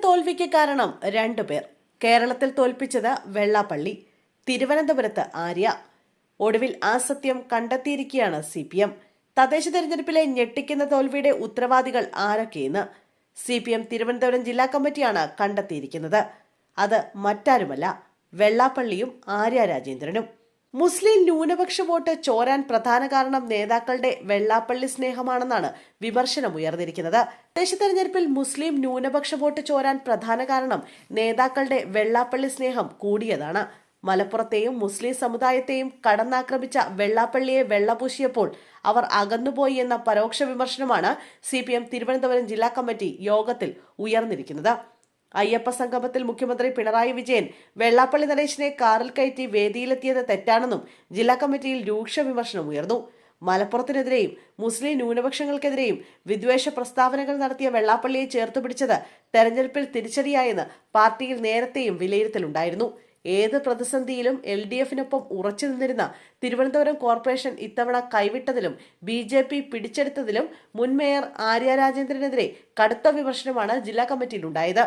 തോൽവിക്ക് കാരണം രണ്ടുപേർ. കേരളത്തിൽ തോൽപ്പിച്ചത് വെള്ളാപ്പള്ളി, തിരുവനന്തപുരത്ത് ആര്യ. ഒടുവിൽ ആ സത്യം കണ്ടെത്തിയിരിക്കുകയാണ് CPM. തദ്ദേശ തെരഞ്ഞെടുപ്പിലെ ഞെട്ടിക്കുന്ന തോൽവിയുടെ ഉത്തരവാദികൾ ആരൊക്കെയെന്ന് CPM തിരുവനന്തപുരം ജില്ലാ കമ്മിറ്റിയാണ് കണ്ടെത്തിയിരിക്കുന്നത്. അത് മറ്റാരുമല്ല, വെള്ളാപ്പള്ളിയും ആര്യ രാജേന്ദ്രനും. മുസ്ലിം ന്യൂനപക്ഷ വോട്ട് ചോരാൻ പ്രധാന കാരണം നേതാക്കളുടെ വെള്ളാപ്പള്ളി സ്നേഹമാണെന്നാണ് വിമർശനമുയർന്നിരിക്കുന്നത്. തദ്ദേശ തെരഞ്ഞെടുപ്പിൽ മുസ്ലിം ന്യൂനപക്ഷ വോട്ട് ചോരാൻ പ്രധാന കാരണം നേതാക്കളുടെ വെള്ളാപ്പള്ളി സ്നേഹം കൂടിയതാണ്. മലപ്പുറത്തെയും മുസ്ലിം സമുദായത്തെയും കടന്നാക്രമിച്ച വെള്ളാപ്പള്ളിയെ വെള്ളപൂശിയപ്പോൾ അവർ അകന്നുപോയി എന്ന പരോക്ഷ വിമർശനമാണ് CPM തിരുവനന്തപുരം ജില്ലാ കമ്മിറ്റി യോഗത്തിൽ ഉയർന്നിരിക്കുന്നത്. അയ്യപ്പ സംഗമത്തിൽ മുഖ്യമന്ത്രി പിണറായി വിജയൻ വെള്ളാപ്പള്ളി നടേശനെ കാറിൽ കയറ്റി വേദിയിലെത്തിയത് തെറ്റാണെന്നും ജില്ലാ കമ്മിറ്റിയിൽ രൂക്ഷ വിമർശനം ഉയർന്നു. മലപ്പുറത്തിനെതിരെയും മുസ്ലിം ന്യൂനപക്ഷങ്ങൾക്കെതിരെയും വിദ്വേഷ പ്രസ്താവനകൾ നടത്തിയ വെള്ളാപ്പള്ളിയെ ചേർത്തുപിടിച്ചത് തെരഞ്ഞെടുപ്പിൽ തിരിച്ചടിയായെന്ന് പാർട്ടിയിൽ നേരത്തെയും വിലയിരുത്തലുണ്ടായിരുന്നു. ഏത് പ്രതിസന്ധിയിലും LDFിനൊപ്പം ഉറച്ചു നിന്നിരുന്ന തിരുവനന്തപുരം കോർപ്പറേഷൻ ഇത്തവണ കൈവിട്ടതിലും BJP പിടിച്ചെടുത്തതിലും മുൻ മേയർ ആര്യ രാജേന്ദ്രനെതിരെ കടുത്ത വിമർശനമാണ് ജില്ലാ കമ്മിറ്റിയിലുണ്ടായത്.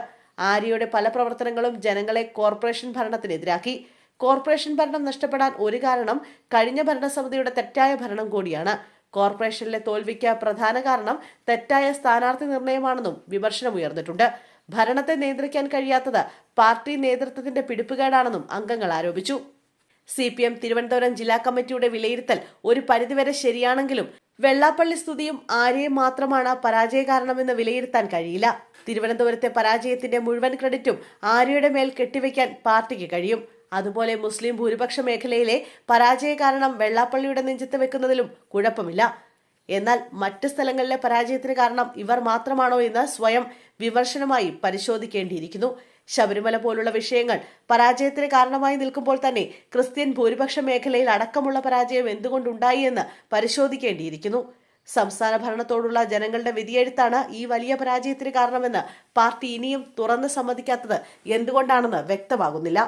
ആര്യയുടെ പല പ്രവർത്തനങ്ങളും ജനങ്ങളെ കോർപ്പറേഷൻ ഭരണത്തിനെതിരാക്കി. കോർപ്പറേഷൻ ഭരണം നഷ്ടപ്പെടാൻ ഒരു കാരണം കഴിഞ്ഞ ഭരണസമിതിയുടെ തെറ്റായ ഭരണം കൂടിയാണ്. കോർപ്പറേഷനിലെ തോൽവിക്ക് പ്രധാന കാരണം തെറ്റായ സ്ഥാനാർത്ഥി നിർണയമാണെന്നും വിമർശനമുയർന്നിട്ടുണ്ട്. ഭരണത്തെ നിയന്ത്രിക്കാൻ കഴിയാത്തത് പാർട്ടി നേതൃത്വത്തിന്റെ പിടിപ്പുകേടാണെന്നും അംഗങ്ങൾ ആരോപിച്ചു. CPM തിരുവനന്തപുരം ജില്ലാ കമ്മിറ്റിയുടെ വിലയിരുത്തൽ ഒരു പരിധിവരെ ശരിയാണെങ്കിലും വെള്ളാപ്പള്ളി സ്തുതിയും ആര്യയും മാത്രമാണ് പരാജയ കാരണമെന്ന് വിലയിരുത്താൻ കഴിയില്ല. തിരുവനന്തപുരത്തെ പരാജയത്തിന്റെ മുഴുവൻ ക്രെഡിറ്റും ആര്യയുടെ മേൽ കെട്ടിവെക്കാൻ പാർട്ടിക്ക് കഴിയും. അതുപോലെ മുസ്ലിം ഭൂരിപക്ഷ മേഖലയിലെ പരാജയ കാരണം വെള്ളാപ്പള്ളിയുടെ നെഞ്ചത്ത് വെക്കുന്നതിലും കുഴപ്പമില്ല. എന്നാൽ മറ്റ് സ്ഥലങ്ങളിലെ പരാജയത്തിന് കാരണം ഇവർ മാത്രമാണോ എന്ന് സ്വയം വിമർശനമായി പരിശോധിക്കേണ്ടിയിരിക്കുന്നു. ശബരിമല പോലുള്ള വിഷയങ്ങൾ പരാജയത്തിന് കാരണമായി നിൽക്കുമ്പോൾ തന്നെ ക്രിസ്ത്യൻ ഭൂരിപക്ഷ മേഖലയിൽ അടക്കമുള്ള പരാജയം എന്തുകൊണ്ടുണ്ടായി എന്ന് പരിശോധിക്കേണ്ടിയിരിക്കുന്നു. സംസ്ഥാന ഭരണത്തോടുള്ള ജനങ്ങളുടെ വിധിയെഴുത്താണ് ഈ വലിയ പരാജയത്തിന് കാരണമെന്ന് പാർട്ടി ഇനിയും തുറന്ന് സമ്മതിക്കാത്തത് എന്തുകൊണ്ടാണെന്ന് വ്യക്തമാകുന്നില്ല.